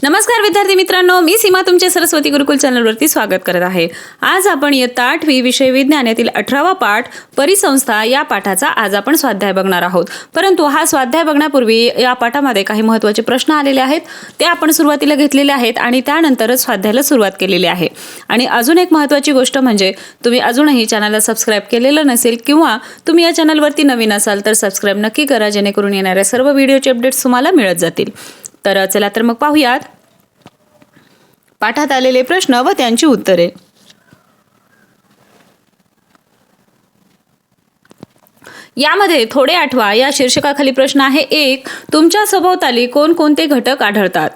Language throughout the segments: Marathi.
नमस्कार विद्यार्थी मित्रांनो, मी सीमा तुमचे सरस्वती गुरुकुल चॅनलवरती स्वागत करत आहे। आज आपण इयत्ता 8वी विषय विज्ञान यातील 18वा पाठ परिसंस्था या पाठाचा आज आपण स्वाध्याय बघणार आहोत। परंतु हा स्वाध्याय बघण्यापूर्वी या पाठामध्ये काही महत्त्वाचे प्रश्न आलेले आहेत, ते आपण सुरुवातीला घेतलेले आहेत आणि त्यानंतरच स्वाध्यायाला सुरुवात केलेली आहे। आणि अजून एक महत्त्वाची गोष्ट म्हणजे तुम्ही अजूनही चॅनलला सबस्क्राइब केलेलं नसेल किंवा तुम्ही या चॅनलवरती नवीन असाल तर सबस्क्राइब नक्की करा, जेणेकरून येणाऱ्या सर्व व्हिडिओचे अपडेट्स तुम्हाला मिळत जातील। तर चला तर मग पाहूयात पाठात आलेले प्रश्न व त्यांची उत्तरे। यामध्ये थोडे आठवा या शीर्षकाखाली प्रश्न आहे 1. तुमच्या सभोवताली कोणकोणते घटक आढळतात?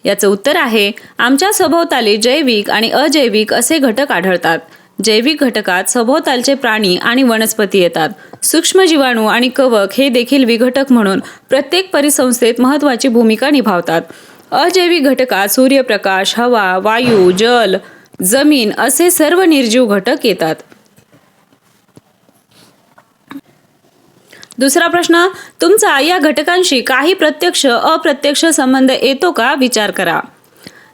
याचं उत्तर आहे आमच्या सभोवताली जैविक आणि अजैविक असे घटक आढळतात। जैविक घटकात सभोवतालचे प्राणी आणि वनस्पती येतात। सूक्ष्म जीवाणू आणि कवक हे देखील विघटक म्हणून प्रत्येक परिसंस्थेत महत्त्वाची भूमिका निभावतात। अजैविक घटकात सूर्यप्रकाश, हवा, वायू, जल, जमीन असे सर्व निर्जीव घटक येतात। दुसरा प्रश्न, तुमचा या घटकांशी काही प्रत्यक्ष अप्रत्यक्ष संबंध येतो का? विचार करा।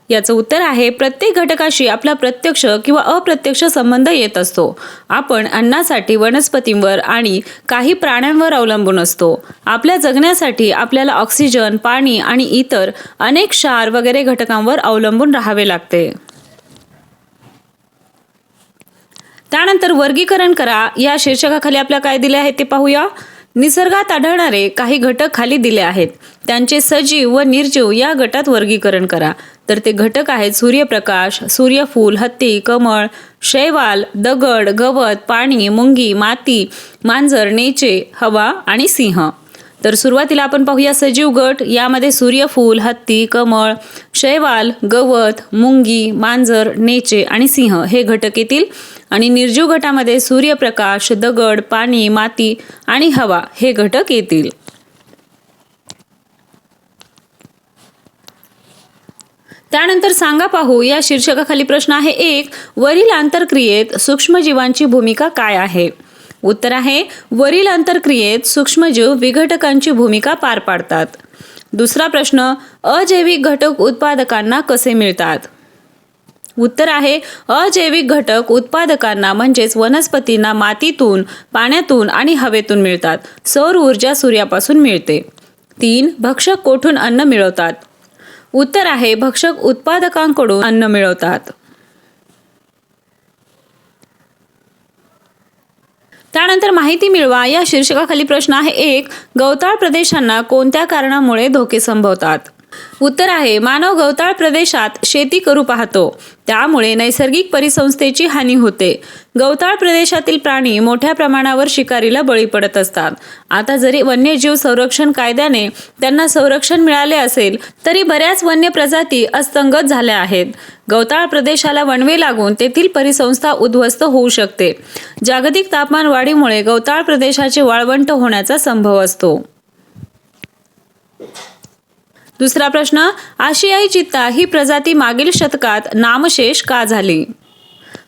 याचं उत्तर आहे प्रत्येक घटकाशी आपला प्रत्यक्ष किंवा अप्रत्यक्ष संबंध येत असतो। आपण अन्नासाठी वनस्पतींवर आणि काही प्राण्यांवर अवलंबून असतो। आपल्या जगण्यासाठी आपल्याला ऑक्सिजन, पाणी आणि इतर अनेक क्षार वगैरे घटकांवर अवलंबून राहावे लागते। त्यानंतर वर्गीकरण करा या शीर्षकाखाली आपल्याला काय दिले आहे ते पाहूया। निसर्गात आढळणारे काही घटक खाली दिले आहेत, त्यांचे सजीव व निर्जीव या गटात वर्गीकरण करा। तर ते घटक आहेत सूर्यप्रकाश, सूर्यफूल, हत्ती, कमळ, शैवाल, दगड, गवत, पाणी, मुंगी, माती, मांजर, नेचे, हवा आणि सिंह। तर सुरुवातीला आपण पाहूया सजीव गट। यामध्ये सूर्यफूल, हत्ती, कमळ, शैवाल, गवत, मुंगी, मांजर, नेचे आणि सिंह हे घटक येतील। आणि निर्जीव गटामध्ये सूर्यप्रकाश, दगड, पाणी, माती आणि हवा हे घटक येतील। त्यानंतर सांगा पाहू या शीर्षकाखाली प्रश्न आहे 1. वरील आंतरक्रियेत सूक्ष्मजीवांची भूमिका काय आहे? उत्तर आहे वरील आंतरक्रियेत सूक्ष्मजीव विघटकांची भूमिका पार पाडतात। दुसरा प्रश्न, अजैविक घटक उत्पादकांना कसे मिळतात? उत्तर आहे अजैविक घटक उत्पादकांना म्हणजेच वनस्पतींना मातीतून, पाण्यातून आणि हवेतून मिळतात। सौर ऊर्जा सूर्यापासून मिळते। 3. भक्षक कोठून अन्न मिळवतात? उत्तर आहे भक्षक उत्पादकांकडून अन्न मिळवतात। त्यानंतर माहिती मिळवा या शीर्षकाखाली प्रश्न आहे 1. गवताळ प्रदेशांना कोणत्या कारणामुळे धोके संभवतात? उत्तर आहे मानव गवताळ प्रदेशात शेती करू पाहतो, त्यामुळे नैसर्गिक परिसंस्थेची हानी होते। गवताळ प्रदेशातील प्राणी मोठ्या प्रमाणावर शिकारीला बळी पडत असतात। आता जरी वन्यजीव संरक्षण कायद्याने त्यांना संरक्षण मिळाले असेल तरी बऱ्याच वन्य प्रजाती अस्तंगत झाल्या आहेत। गवताळ प्रदेशाला वणवे लागून तेथील परिसंस्था उद्ध्वस्त होऊ शकते। जागतिक तापमान वाढीमुळे गवताळ प्रदेशाचे वाळवंट होण्याचा संभव असतो। दुसरा प्रश्न, आशियाई चित्ता ही प्रजाती मागील शतकात नामशेष का झाली?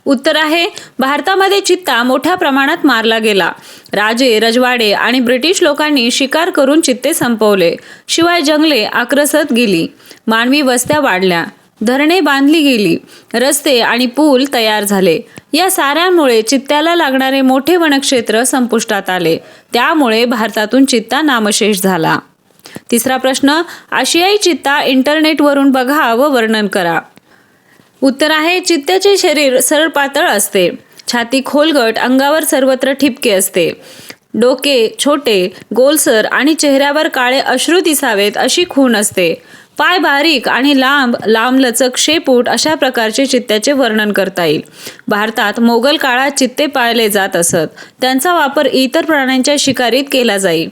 उत्तर आहे भारतामध्ये चित्ता मोठ्या प्रमाणात मारला गेला। राजे, रजवाडे आणि ब्रिटिश लोकांनी शिकार करून चित्ते संपवले। शिवाय जंगले आक्रसत गेली, मानवी वस्त्या वाढल्या, धरणे बांधली गेली, रस्ते आणि पूल तयार झाले। या साऱ्यांमुळे चित्त्याला लागणारे मोठे वनक्षेत्र संपुष्टात आले, त्यामुळे भारतातून चित्ता नामशेष झाला। तिसरा प्रश्न, आशियाई चित्ता इंटरनेटवरून बघा व वर्णन करा। उत्तर आहे चित्त्याचे शरीर सरळ पातळ असते, छाती खोलगट, अंगावर सर्वत्र ठिपके असते, डोके छोटे, गोलसर आणि चेहऱ्यावर काळे अश्रू दिसावेत अशी खूण असते, पाय बारीक आणि लांब लांबलचक शेपूट अशा प्रकारचे चित्त्याचे वर्णन करता येईल। भारतात मोगल काळात चित्ते पाळले जात असत, त्यांचा वापर इतर प्राण्यांच्या शिकारीत केला जाई।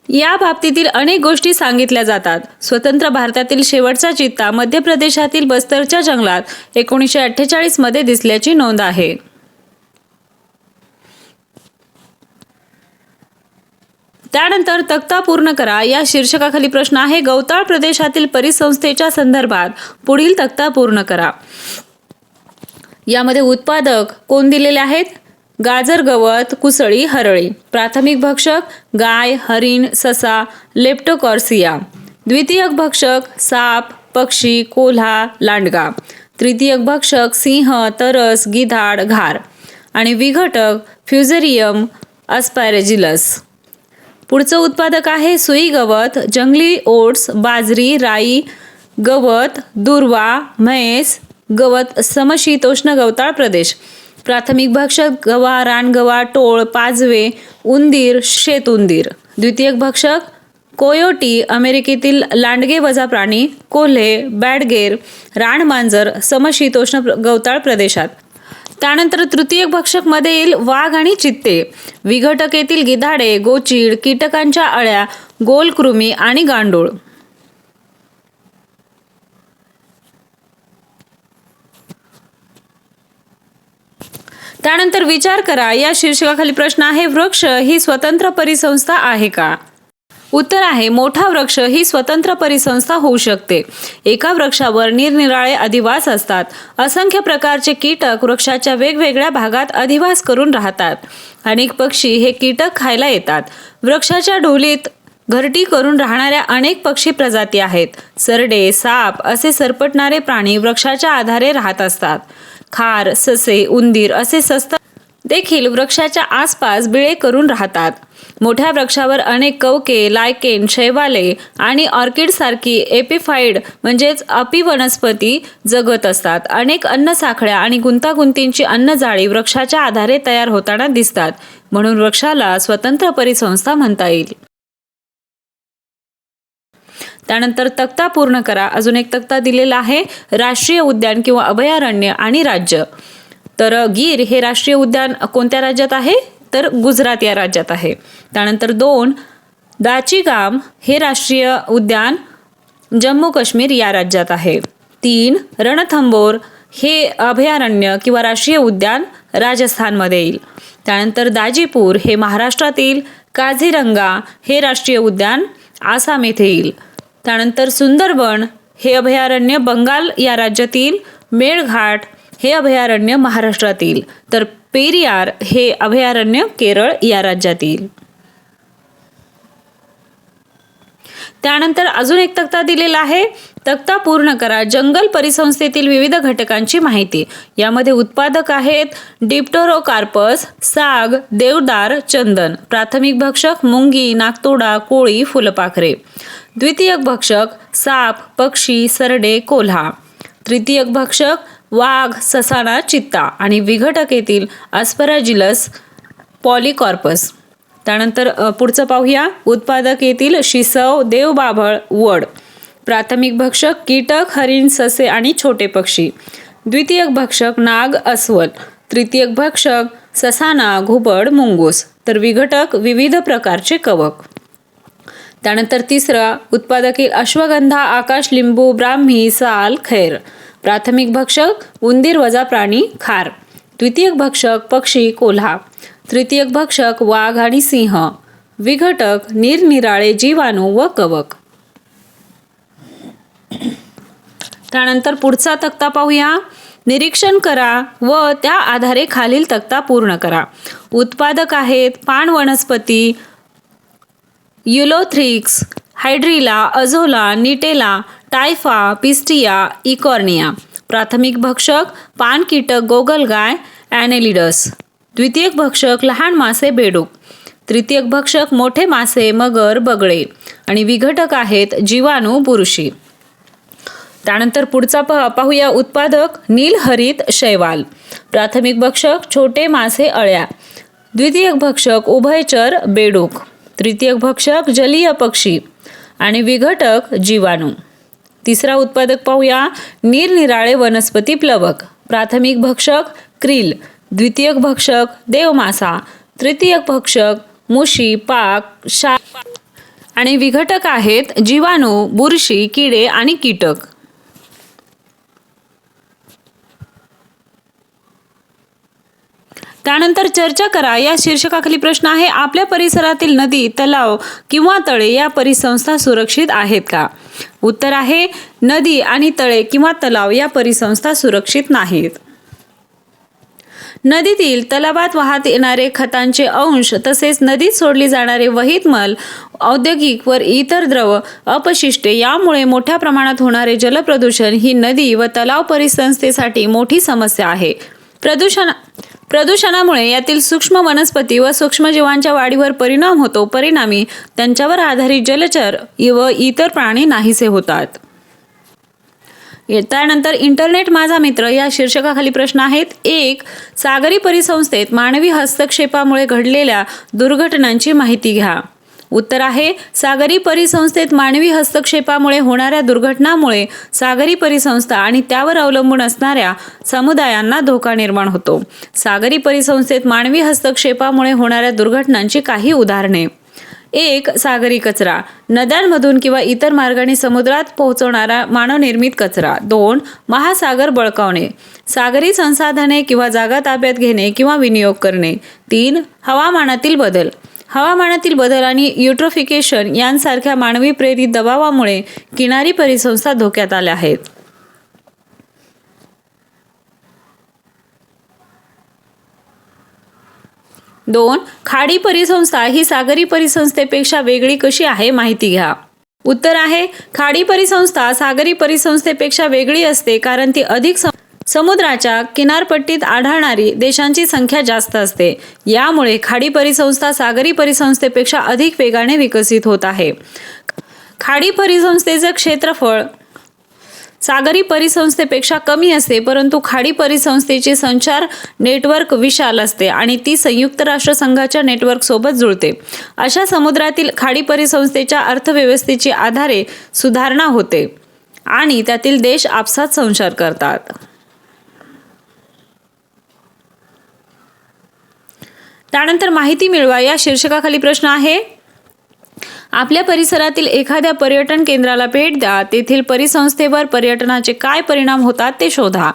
या बाबतीतील अनेक गोष्टी सांगितल्या जातात। स्वतंत्र भारतातील शेवटचा चित्ता मध्य प्रदेशातील बस्तरच्या जंगलात 1948 मध्ये दिसल्याची नोंद आहे। त्यानंतर तक्ता पूर्ण करा या शीर्षकाखाली प्रश्न आहे गवताळ प्रदेशातील परिसंस्थेच्या संदर्भात पुढील तक्ता पूर्ण करा। यामध्ये उत्पादक कोण दिलेले आहेत? गाजर, गवत, कुसळी, हरळी। प्राथमिक भक्षक गाय, हरिण, ससा, लेप्टोकॉर्सिया। द्वितीयक भक्षक साप, पक्षी, कोल्हा, लांडगा. तृतीयक भक्षक सिंह, तरस, गिधाड, घार. आणि विघटक फ्युजेरियम अस्पॅरेजिलस. पुढचं उत्पादक आहे सुई गवत, जंगली ओट्स, बाजरी, राई, गवत, दुर्वा, म्हैस, गवत, समशीतोष्ण गवताळ प्रदेश. प्राथमिक भक्षक गवा, रानगवा, टोळ, पाजवे, उंदीर, शेतउंदीर. द्वितीयक भक्षक कोयोटी, अमेरिकेतील लांडगे वजा प्राणी, कोल्हे, बॅडगेर, रानमांजर, समशीतोष्ण गवताळ प्रदेशात. त्यानंतर तृतीयक भक्षक मध्ये येईल वाघ आणि चित्ते. विघटक येथील गिधाडे, गोचीड, कीटकांच्या अळ्या, गोलकृमी आणि गांडूळ. त्यानंतर विचार करा, या शीर्षकाखाली प्रश्न आहे, वृक्ष ही स्वतंत्र परिसंस्था आहे का? उत्तर आहे, मोठा वृक्ष ही स्वतंत्र परिसंस्था होऊ शकते. एका वृक्षावर निरनिराळे अधिवास असतात. असंख्य प्रकारचे कीटक वृक्षाच्या वेगवेगळ्या भागात अधिवास करून राहतात. अनेक पक्षी हे कीटक खायला येतात. वृक्षाच्या ढोलीत घरटी करून राहणाऱ्या अनेक पक्षी प्रजाती आहेत. सरडे, साप असे सरपटणारे प्राणी वृक्षाच्या आधारे राहत असतात. खार, ससे, उंदीर असे सस्तन देखील वृक्षाच्या आसपास बिळे करून राहतात. मोठ्या वृक्षावर अनेक कवके, लायकेन, शैवाले आणि ऑर्किड सारखी एपिफाइड म्हणजेच अपी वनस्पती जगत असतात. अनेक अन्न साखळ्या आणि गुंतागुंतींची अन्नजाळी वृक्षाच्या आधारे तयार होताना दिसतात. म्हणून वृक्षाला स्वतंत्र परिसंस्था म्हणता येईल. त्यानंतर तक्ता पूर्ण करा. अजून एक तक्ता दिलेला आहे, राष्ट्रीय उद्यान किंवा अभयारण्य आणि राज्य. तर गीर हे राष्ट्रीय उद्यान कोणत्या राज्यात आहे? तर गुजरात या राज्यात आहे. त्यानंतर 2, दाचीगाम हे राष्ट्रीय उद्यान जम्मू काश्मीर या राज्यात आहे. 3, रणथंबोर हे अभयारण्य किंवा राष्ट्रीय उद्यान राजस्थानमध्ये येईल. त्यानंतर दाजीपूर हे महाराष्ट्रातील, काझीरंगा हे राष्ट्रीय उद्यान आसाम येथे येईल. त्यानंतर सुंदरबन हे अभयारण्य बंगाल या राज्यातील, मेळघाट हे अभयारण्य महाराष्ट्रातील, तर पेरियार हे अभयारण्य केरळ या राज्यात येईल. त्यानंतर अजून एक तक्ता दिलेला आहे, तक्ता पूर्ण करा. जंगल परिसंस्थेतील विविध घटकांची माहिती. यामध्ये उत्पादक आहेत डिप्टेरोकार्पस, साग, देवदार, चंदन. प्राथमिक भक्षक मुंगी, नागतोडा, कोळी, फुलपाखरे. द्वितीयक भक्षक साप, पक्षी, सरडे, कोल्हा. तृतीयक भक्षक वाघ, ससाणा, चित्ता. आणि विघटक येथील अस्पराजिलस, पॉलीकॉर्पस. त्यानंतर पुढचं पाहूया, उत्पादक येथील शिसव, देवबाभळ, वड. प्राथमिक भक्षक कीटक, हरिण, ससे आणि छोटे पक्षी. द्वितीयक भक्षक नाग, अस्वल. तृतीयक भक्षक ससाणा, घुबड, मुंगूस. तर विघटक विविध प्रकारचे कवक. त्यानंतर तिसरा उत्पादक येईल अश्वगंधा, आकाश लिंबू, ब्राह्मी, साल, खैर. प्राथमिक भक्षक उंदीर वजा प्राणी, खार. द्वितीयक भक्षक पक्षी, कोल्हा. तृतीयक भक्षक वाघ आणि सिंह. विघटक निरनिराळे जीवाणू व कवक. त्यानंतर पुढचा तक्ता पाहूया. निरीक्षण करा व त्या आधारे खालील तक्ता पूर्ण करा. उत्पादक आहेत पान वनस्पती, युलोथ्रिक्स, हायड्रिला, अझोला, निटेला, टायफा, पिस्टिया, इकॉर्निया. प्राथमिक भक्षक पान कीटक, गोगलगाय, ॲनेलिडस. द्वितीयक भक्षक लहान मासे, बेडूक. तृतीयक भक्षक मोठे मासे, मगर, बगळे. आणि विघटक आहेत जीवाणू, बुरशी. त्यानंतर पुढचा पाहूया. उत्पादक नीलहरित, शैवाल. प्राथमिक भक्षक छोटे मासे, अळ्या. द्वितीयक भक्षक उभयचर, बेडूक. तृतीयक भक्षक जलीय पक्षी. आणि विघटक जीवाणू. तिसरा उत्पादक पाहूया. निरनिराळे वनस्पती, प्लवक. प्राथमिक भक्षक क्रील. द्वितीयक भक्षक देवमासा. तृतीयक भक्षक मुशी, पाक, शाप. आणि विघटक आहेत जीवाणू, बुरशी, किडे आणि कीटक. त्यानंतर चर्चा करा. या शीर्षकाखाली प्रश्न आहे, आपल्या परिसरातील नदी, तलाव किंवा तळे या परिसंस्था सुरक्षित आहेत का? उत्तर आहे, नदी आणि तळे किंवा तलाव या परिसंस्था सुरक्षित नाहीत. नदीतील तलावात वाहत येणारे खतांचे अंश तसेच नदीत सोडली जाणारे वहित मल, औद्योगिक व इतर द्रव अपशिष्टे यामुळे मोठ्या प्रमाणात होणारे जलप्रदूषण ही नदी व तलाव परिसंस्थेसाठी मोठी समस्या आहे. प्रदूषणामुळे यातील सूक्ष्म वनस्पती व सूक्ष्मजीवांच्या वाढीवर परिणाम होतो. परिणामी त्यांच्यावर आधारित जलचर व इतर प्राणी नाहीसे होतात. त्यानंतर इंटरनेट माझा मित्र या शीर्षकाखाली प्रश्न आहेत. 1. सागरी परिसंस्थेत मानवी हस्तक्षेपामुळे घडलेल्या दुर्घटनांची माहिती घ्या. उत्तर आहे सागरी परिसंस्थेत मानवी हस्तक्षेपामुळे होणाऱ्या दुर्घटनांमुळे सागरी परिसंस्था आणि त्यावर अवलंबून असणाऱ्या समुदायांना धोका निर्माण होतो. सागरी परिसंस्थेत मानवी हस्तक्षेपामुळे होणाऱ्या दुर्घटनांची काही उदाहरणे. 1. सागरी कचरा, नद्यांमधून किंवा इतर मार्गाने समुद्रात पोहोचवणारा मानवनिर्मित कचरा. 2. महासागर बळकावणे, सागरी संसाधने किंवा जागा ताब्यात घेणे किंवा विनियोग करणे. 3. हवामानातील बदल, हवामानातील बदल आणि युट्रोफिकेशन यांसारख्या मानवी प्रेरित दबावामुळे किनारी परिसंस्था धोक्यात आल्या आहेत. 2. खाडी परिसंस्था ही सागरी परिसंस्थेपेक्षा वेगळी कशी आहे माहिती घ्या. उत्तर आहे खाडी परिसंस्था सागरी परिसंस्थेपेक्षा वेगळी असते कारण ती अधिक समुद्राच्या किनारपट्टीत आढळणारी देशांची संख्या जास्त असते. यामुळे खाडी परिसंस्था सागरी परिसंस्थेपेक्षा अधिक वेगाने विकसित होत आहे. खाडी परिसंस्थेचे क्षेत्रफळ सागरी परिसंस्थेपेक्षा कमी असते, परंतु खाडी परिसंस्थेचे संचार नेटवर्क विशाल असते आणि ती संयुक्त राष्ट्रसंघाच्या नेटवर्क सोबत जुळते. अशा समुद्रातील खाडी परिसंस्थेच्या अर्थव्यवस्थेची आधारे सुधारणा होते आणि त्यातील देश आपसात संचार करतात. त्यानंतर माहिती मिळवा या शीर्षकाखाली प्रश्न आहे. आपल्या परिसरातील एखाद्या पर्यटन केंद्राला भेट द्या. तेथील परिसंस्थेवर पर्यटनाचे काय परिणाम होतात ते शोधा.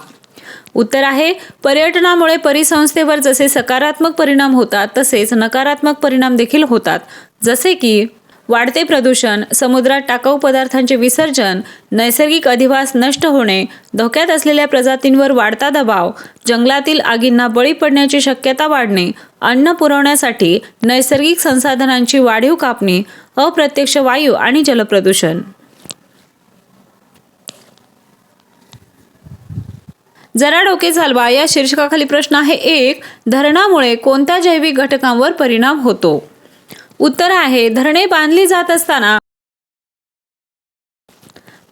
उत्तर आहे पर्यटनामुळे परिसंस्थेवर जसे सकारात्मक परिणाम होतात तसेच नकारात्मक परिणाम देखील होतात. जसे की वाढते प्रदूषण, समुद्रात टाकाऊ पदार्थांचे विसर्जन, नैसर्गिक अधिवास नष्ट होणे, धोक्यात असलेल्या प्रजातींवर वाढता दबाव, जंगलातील आगींना बळी पडण्याची शक्यता वाढणे, अन्न पुरवण्यासाठी नैसर्गिक संसाधनांची वाढीव कापणी, अप्रत्यक्ष वायू आणि जलप्रदूषण. जरा डोके चालवा या शीर्षकाखाली प्रश्न आहे. 1. धरणामुळे कोणत्या जैविक घटकांवर परिणाम होतो. उत्तर आहे धरणे बांधली जात असताना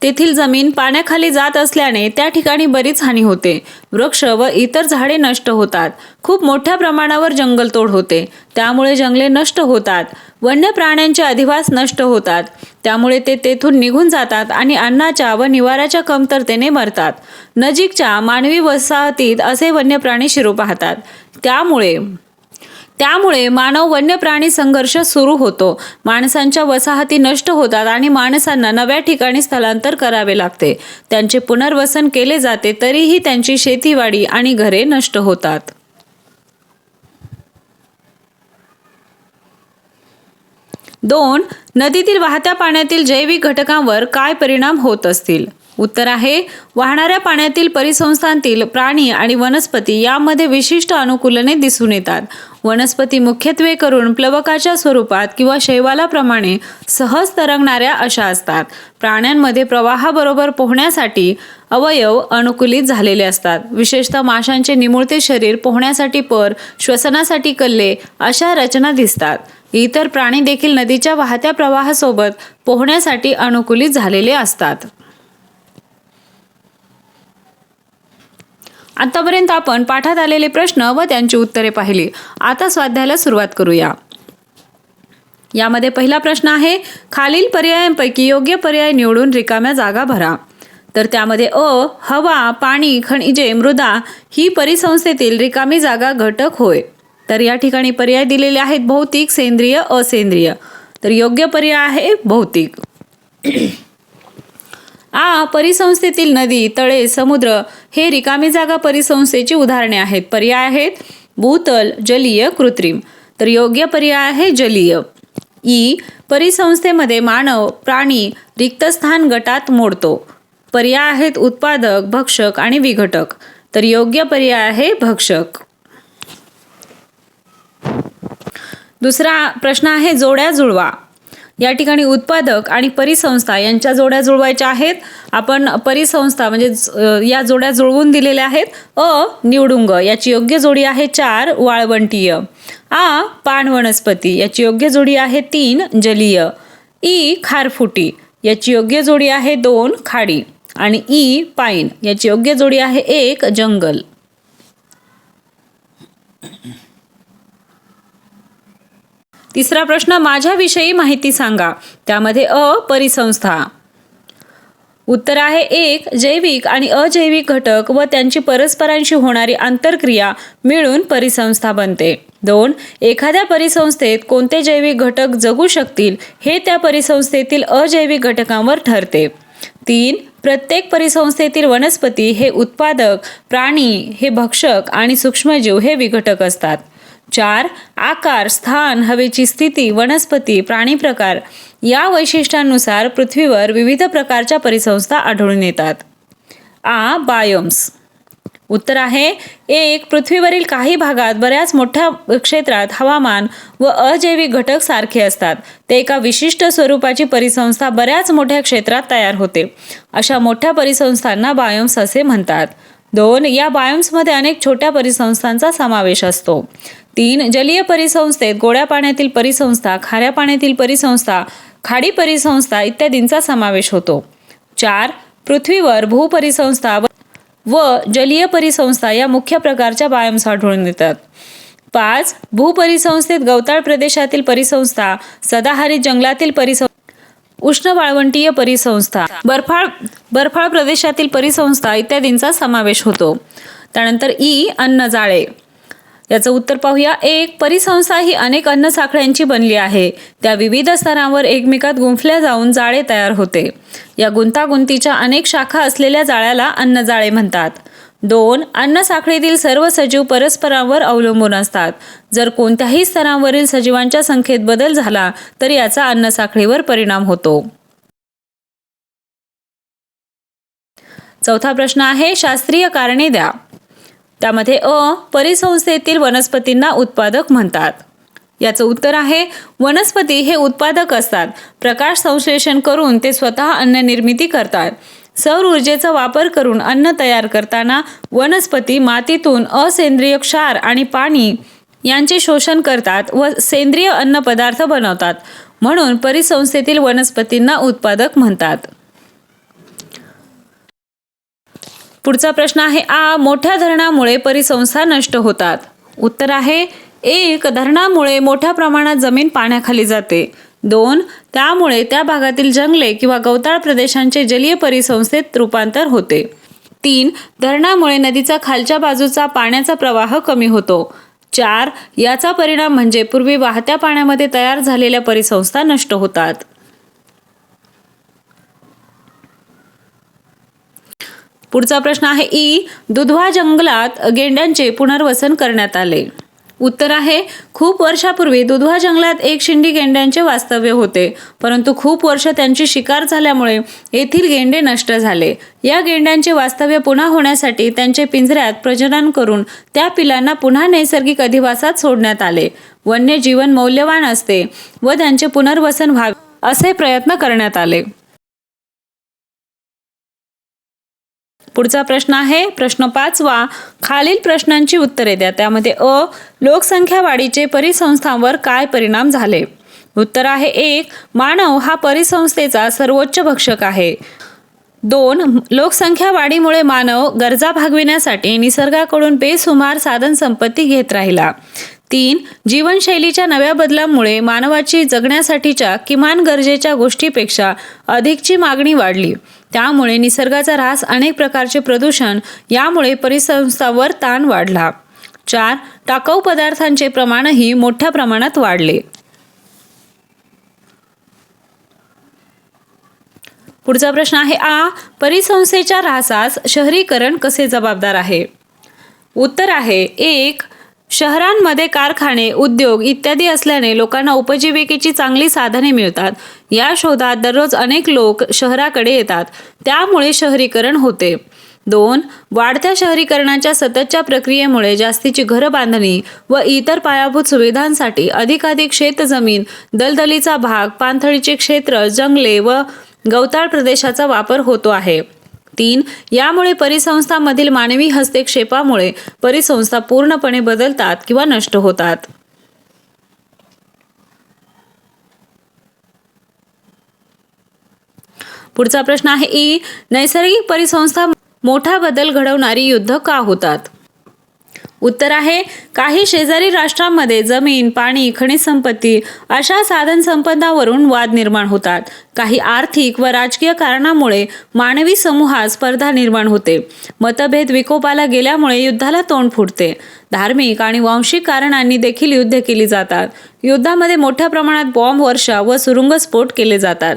तेथील जमीन पाण्याखाली जात असल्याने त्या ठिकाणी बरीच हानी होते. वृक्ष व इतर झाडे नष्ट होतात. खूप मोठ्या प्रमाणावर जंगलतोड होते, त्यामुळे जंगले नष्ट होतात. वन्य प्राण्यांचे अधिवास नष्ट होतात, त्यामुळे ते तेथून निघून जातात आणि अन्नाच्या व निवाऱ्याच्या कमतरतेने मरतात. नजीकच्या मानवी वसाहतीत असे वन्य प्राणी शिरू पाहतात. त्यामुळे मानव वन्य प्राणी संघर्ष सुरू होतो. माणसांच्या वसाहती नष्ट होतात आणि माणसांना नव्या ठिकाणी स्थलांतर करावे लागते. त्यांचे पुनर्वसन केले जाते, तरीही त्यांची शेतीवाडी आणि घरे नष्ट होतात. दोन, नदीतील वाहत्या पाण्यातील जैविक घटकांवर काय परिणाम होत असतील. उत्तर आहे वाहणाऱ्या पाण्यातील परिसंस्थांतील प्राणी आणि वनस्पती यामध्ये विशिष्ट अनुकूलने दिसून येतात. वनस्पती मुख्यत्वे करून प्लवकाच्या स्वरूपात किंवा शैवालाप्रमाणे सहज तरंगणाऱ्या अशा असतात. प्राण्यांमध्ये प्रवाहाबरोबर पोहण्यासाठी अवयव अनुकूलित झालेले असतात. विशेषतः माशांचे निमुळते शरीर, पोहण्यासाठी पर, श्वसनासाठी कल्ले अशा रचना दिसतात. इतर प्राणी देखील नदीच्या वाहत्या प्रवाहासोबत पोहण्यासाठी अनुकूलित झालेले असतात. आतापर्यंत आपण पाठात आलेले प्रश्न व त्यांची उत्तरे पाहिली. आता स्वाध्यायाला सुरुवात करूया. यामध्ये पहिला प्रश्न आहे, खालील पर्यायांपैकी योग्य पर्याय निवडून रिकाम्या जागा भरा. तर त्यामध्ये अ, हवा, पाणी, खनिजे, मृदा ही परिसंस्थेतील रिकामी जागा घटक होय. तर या ठिकाणी पर्याय दिलेले आहेत भौतिक, सेंद्रिय, असेंद्रिय. तर योग्य पर्याय आहे भौतिक. आ, परिसंस्थेतील नदी, तळे, समुद्र हे रिकामी जागा परिसंस्थेची उदाहरणे आहेत. पर्याय आहेत भूतल, जलीय, कृत्रिम. तर योग्य पर्याय आहे जलीय. ई, परिसंस्थेमध्ये मानव, प्राणी रिक्त स्थान गटात मोडतो. पर्याय आहेत उत्पादक, भक्षक आणि विघटक. तर योग्य पर्याय आहे भक्षक. दुसरा प्रश्न आहे जोड्या जुळवा. या ठिकाणी उत्पादक आणि परिसंस्था यांच्या जोड्या जुळवायच्या आहेत. आपण परिसंस्था म्हणजे या जोड्या जुळवून दिलेल्या आहेत. निवडुंग याची योग्य जोडी आहे 4 वाळवंटीय. पान वनस्पती याची योग्य जोडी आहे 3 जलीय. खारफुटी याची योग्य जोडी आहे 2 खाडी. आणि पाईन याची योग्य जोडी आहे 1 जंगल. तिसरा प्रश्न माझ्याविषयी माहिती सांगा. त्यामध्ये परिसंस्था. उत्तर आहे 1 जैविक आणि अजैविक घटक व त्यांची परस्परांशी होणारी आंतरक्रिया मिळून परिसंस्था बनते. 2 एखाद्या परिसंस्थेत कोणते जैविक घटक जगू शकतील हे त्या परिसंस्थेतील अजैविक घटकांवर ठरते. 3 प्रत्येक परिसंस्थेतील वनस्पती हे उत्पादक, प्राणी हे भक्षक आणि सूक्ष्मजीव हे विघटक असतात. 4 आकार, स्थान, हवेची स्थिती, वनस्पती, प्राणी प्रकार या वैशिष्ट्यांनुसार पृथ्वीवर विविध प्रकारच्या परिसंस्था आढळून येतात. बायोम्स. उत्तर आहे 1 पृथ्वीवरील काही भागात बऱ्याच मोठ्या क्षेत्रात हवामान व अजैविक घटक सारखे असतात. ते एका विशिष्ट स्वरूपाची परिसंस्था बऱ्याच मोठ्या क्षेत्रात तयार होते. अशा मोठ्या परिसंस्थांना बायोम्स असे म्हणतात. 2 या बायोम्समध्ये अनेक छोट्या परिसंस्थांचा समावेश असतो. 3 जलीय परिसंस्थेत गोड्या पाण्यातील परिसंस्था, खाऱ्या पाण्यातील परिसंस्था, खाडी परिसंस्था इत्यादींचा समावेश होतो. 4 पृथ्वीवर भूपरिसंस्था व जलीय परिसंस्था या मुख्य प्रकारच्या बायोम्स आढळून येतात. 5 भूपरिसंस्थेत गवताळ प्रदेशातील परिसंस्था, सदाहरित जंगलातील परिसंस्था, उष्ण वाळवंटीय परिसंस्था, बर्फाळ प्रदेशातील परिसंस्था इत्यादींचा समावेश होतो. त्यानंतर अन्नजाळे. याचं उत्तर पाहूया. 1 परिसंस्था ही अनेक अन्न साखळ्यांची बनली आहे. त्या विविध स्तरांवर एकमेकात गुंफल्या जाऊन जाळे तयार होते. या गुंतागुंतीच्या अनेक शाखा असलेल्या जाळ्याला अन्नजाळे म्हणतात. 2 अन्न साखळीतील सर्व सजीव परस्परांवर अवलंबून असतात. जर कोणत्याही स्तरांवरील सजीवांच्या संख्येत बदल झाला तर याचा अन्न साखळीवर परिणाम होतो. चौथा प्रश्न आहे शास्त्रीय कारणे द्या. त्यामध्ये परिसंस्थेतील वनस्पतींना उत्पादक म्हणतात. याचं उत्तर आहे वनस्पती हे उत्पादक असतात. प्रकाश संश्लेषण करून ते स्वतः अन्न निर्मिती करतात. सौर ऊर्जेचा वापर करून अन्न तयार करताना वनस्पती मातीतून असेंद्रिय क्षार आणि पाणी यांचे शोषण करतात व सेंद्रिय अन्न पदार्थ बनवतात. म्हणून परिसंस्थेतील वनस्पतींना उत्पादक म्हणतात. पुढचा प्रश्न आहे मोठ्या धरणामुळे परिसंस्था नष्ट होतात. उत्तर आहे 1 धरणामुळे मोठ्या प्रमाणात जमीन पाण्याखाली जाते. 2 त्यामुळे त्या भागातील जंगले किंवा गवताळ प्रदेशांचे जलीय परिसंस्थेत रूपांतर होते. 3 धरणामुळे नदीचा खालच्या बाजूचा पाण्याचा प्रवाह कमी होतो. 4 याचा परिणाम म्हणजे पूर्वी वाहत्या पाण्यामध्ये तयार झालेल्या परिसंस्था नष्ट होतात. पुढचा प्रश्न आहे दुधवा जंगलात गेंड्यांचे पुनर्वसन करण्यात आले. उत्तर आहे खूप वर्षापूर्वी दुधवा जंगलात एक शिंडी गेंड्यांचे वास्तव्य होते. परंतु खूप वर्ष त्यांची शिकार झाल्यामुळे येथील गेंडे नष्ट झाले. या गेंड्यांचे वास्तव्य पुन्हा होण्यासाठी त्यांचे पिंजऱ्यात प्रजनन करून त्या पिलांना पुन्हा नैसर्गिक अधिवासात सोडण्यात आले. वन्य जीवन मौल्यवान असते व त्यांचे पुनर्वसन व्हावे असे प्रयत्न करण्यात आले. पुढचा प्रश्न आहे प्रश्न 5वा. खालील प्रश्नांची उत्तरे द्या. त्यामध्ये लोकसंख्या वाढीचे परिसंस्थांवर काय परिणाम झाले. उत्तर आहे 1 मानव हा परिसंस्थेचा सर्वोच्च भक्षक आहे. 2 लोकसंख्या वाढीमुळे मानव गरजा भागविण्यासाठी निसर्गाकडून बेसुमार साधन संपत्ती घेत राहिला. 3 जीवनशैलीच्या नव्या बदलामुळे मानवाची जगण्यासाठीच्या किमान गरजेच्या गोष्टीपेक्षा अधिकची मागणी वाढली. त्यामुळे निसर्गाचा ऱ्हास, अनेक प्रकारचे प्रदूषण यामुळे परिसंस्थांवर ताण वाढला. 4 टाकाऊ पदार्थांचे प्रमाणही मोठ्या प्रमाणात वाढले. पुढचा प्रश्न आहे परिसंस्थेच्या ऱ्हासास शहरीकरण कसे जबाबदार आहे. उत्तर आहे 1 शहरांमध्ये कारखाने, उद्योग इत्यादी असल्याने लोकांना उपजीविकेची चांगली साधने मिळतात. या शोधात दररोज अनेक लोक शहराकडे येतात, त्यामुळे शहरीकरण होते. 2. वाढत्या शहरीकरणाच्या सततच्या प्रक्रियेमुळे जास्तीची घरं बांधणी व इतर पायाभूत सुविधांसाठी अधिकाधिक शेतजमीन, दलदलीचा भाग, पाणथळीचे क्षेत्र, जंगले व गवताळ प्रदेशाचा वापर होतो आहे. 3. यामुळे परिसंस्थांमधील मानवी हस्तक्षेपामुळे परिसंस्था पूर्णपणे बदलतात किंवा नष्ट होतात. पुढचा प्रश्न आहे ई. नैसर्गिक परिसंस्था मोठा बदल घडवणारी युद्ध का होतात? उत्तर आहे काही शेजारी राष्ट्रांमध्ये जमीन, पाणी, खनिज संपत्ती अशा साधन संपदावरून वाद निर्माण होतात. काही आर्थिक व राजकीय कारणामुळे मानवी समूहात स्पर्धा निर्माण होते. मतभेद विकोपाला गेल्यामुळे युद्धाला तोंड फुटते. धार्मिक आणि वांशिक कारणांनी देखील युद्ध केली जातात. युद्धामध्ये मोठ्या प्रमाणात बॉम्ब वर्षाव व सुरुंगस्फोट केले जातात.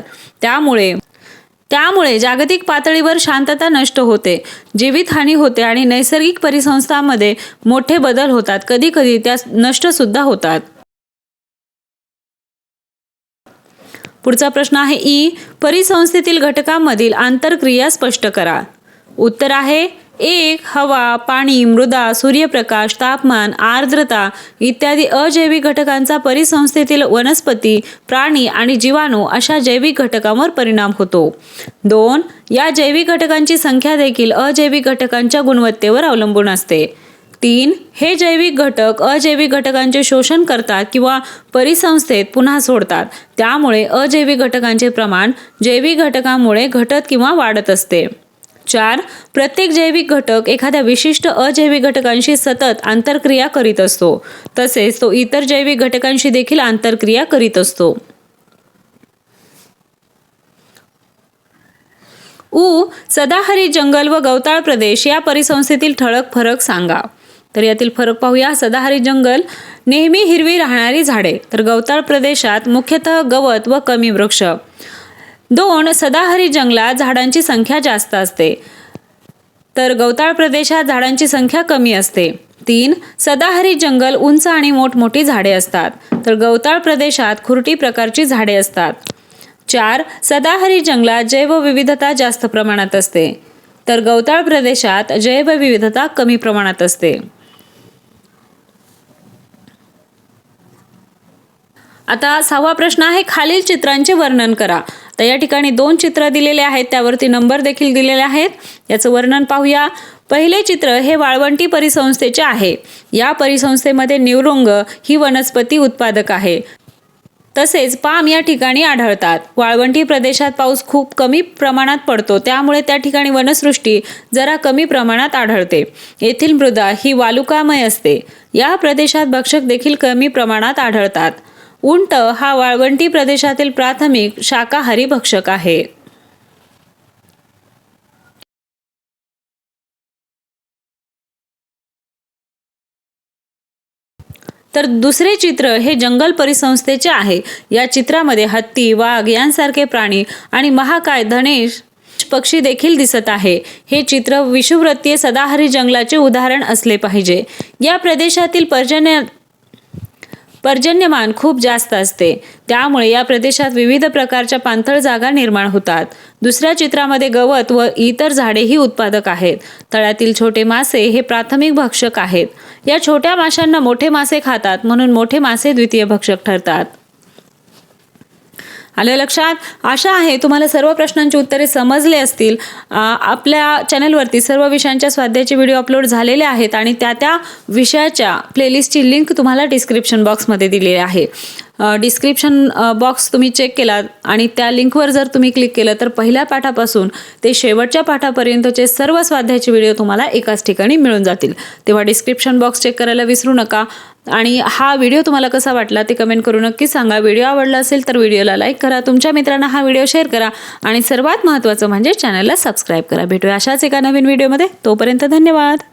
त्यामुळे जागतिक पातळीवर शांतता नष्ट होते, जीवितहानी होते आणि नैसर्गिक परिसंस्थांमध्ये मोठे बदल होतात. कधीकधी त्या नष्ट सुद्धा होतात. पुढचा प्रश्न आहे ई. परिसंस्थेतील घटकांमधील आंतरक्रिया स्पष्ट करा. उत्तर आहे 1. हवा, पाणी, मृदा, सूर्यप्रकाश, तापमान, आर्द्रता इत्यादी अजैविक घटकांचा परिसंस्थेतील वनस्पती, प्राणी आणि जीवाणू अशा जैविक घटकांवर परिणाम होतो. 2. या जैविक घटकांची संख्या देखील अजैविक घटकांच्या गुणवत्तेवर अवलंबून असते. 3. हे जैविक घटक अजैविक घटकांचे शोषण करतात किंवा परिसंस्थेत पुन्हा सोडतात. त्यामुळे अजैविक घटकांचे प्रमाण जैविक घटकांमुळे घटत किंवा वाढत असते. 4. प्रत्येक जैविक घटक एखाद्या विशिष्ट अजैविक घटकांशी सतत आंतरक्रिया करीत असतो. तसेच तो इतर जैविक घटकांशी देखील आंतरक्रिया करीत असतो. उ. सदाहरित जंगल व गवताळ प्रदेश या परिसंस्थेतील ठळक फरक सांगा. तर यातील फरक पाहूया. सदाहरित जंगल नेहमी हिरवी राहणारी झाडे, तर गवताळ प्रदेशात मुख्यतः गवत व कमी वृक्ष. 2. सदाहरित जंगलात झाडांची संख्या जास्त असते, तर गवताळ प्रदेशात झाडांची संख्या कमी असते. 3. सदाहरित जंगल उंच आणि मोठमोठी झाडे असतात, तर गवताळ प्रदेशात खुरटी प्रकारची झाडे असतात. 4. सदाहरित जंगलात जैवविविधता जास्त प्रमाणात असते, तर गवताळ प्रदेशात जैवविविधता कमी प्रमाणात असते. आता 6वा प्रश्न आहे खालील चित्रांचे वर्णन करा. तर या ठिकाणी 2 चित्र दिलेले आहेत, त्यावरती नंबर देखील दिलेले आहेत. याचं वर्णन पाहूया. पहिले चित्र हे वाळवंटी परिसंस्थेचे आहे. या परिसंस्थेमध्ये निवृंग ही वनस्पती उत्पादक आहे. तसेच पाम या ठिकाणी आढळतात. वाळवंटी प्रदेशात पाऊस खूप कमी प्रमाणात पडतो, त्यामुळे त्या ठिकाणी वनसृष्टी जरा कमी प्रमाणात आढळते. येथील मृदा ही वालुकामय असते. या प्रदेशात भक्षक देखील कमी प्रमाणात आढळतात. उंट हा वाळवंटी प्रदेशातील प्राथमिक शाकाहारी भक्षक आहे. तर दुसरे चित्र हे जंगल परिसंस्थेचे आहे. या चित्रामध्ये हत्ती, वाघ यांसारखे प्राणी आणि महाकाय धनेश पक्षी देखील दिसत आहे. हे चित्र विषुववृत्तीय सदाहरित जंगलाचे उदाहरण असले पाहिजे. या प्रदेशातील पर्जन्यमान खूप जास्त असते, त्यामुळे या प्रदेशात विविध प्रकारच्या पाणथळ जागा निर्माण होतात. दुसऱ्या चित्रामध्ये गवत व इतर झाडेही उत्पादक आहेत. तळ्यातील छोटे मासे हे प्राथमिक भक्षक आहेत. या छोट्या माशांना मोठे मासे खातात, म्हणून मोठे मासे द्वितीय भक्षक ठरतात. आलं लक्षात? आशा आहे तुम्हाला सर्व प्रश्नांची उत्तरे समजले असतील. आपल्या चॅनलवरती सर्व विषयांच्या स्वाध्यायाचे व्हिडिओ अपलोड झालेले आहेत आणि त्या विषयाच्या प्लेलिस्टची लिंक तुम्हाला डिस्क्रिप्शन बॉक्समध्ये दिलेली आहे. डिस्क्रिप्शन बॉक्स तुम्ही चेक केला आणि त्या लिंकवर जर तुम्ही क्लिक केलं तर पहिल्या पाठापासून ते शेवटच्या पाठापर्यंतचे सर्व स्वाध्यायाचे व्हिडिओ तुम्हाला एकाच ठिकाणी मिळून जातील. तेव्हा डिस्क्रिप्शन बॉक्स चेक करायला विसरू नका. आणि हा व्हिडिओ तुम्हाला कसा वाटला ते कमेंट करून नक्की सांगा. व्हिडिओ आवडला असेल तर व्हिडिओला लाईक करा, तुमच्या मित्रांना हा व्हिडिओ शेअर करा आणि सर्वात महत्त्वाचं म्हणजे चॅनलला सबस्क्राईब करा. भेटूया अशाच एका नवीन व्हिडिओमध्ये. तोपर्यंत धन्यवाद.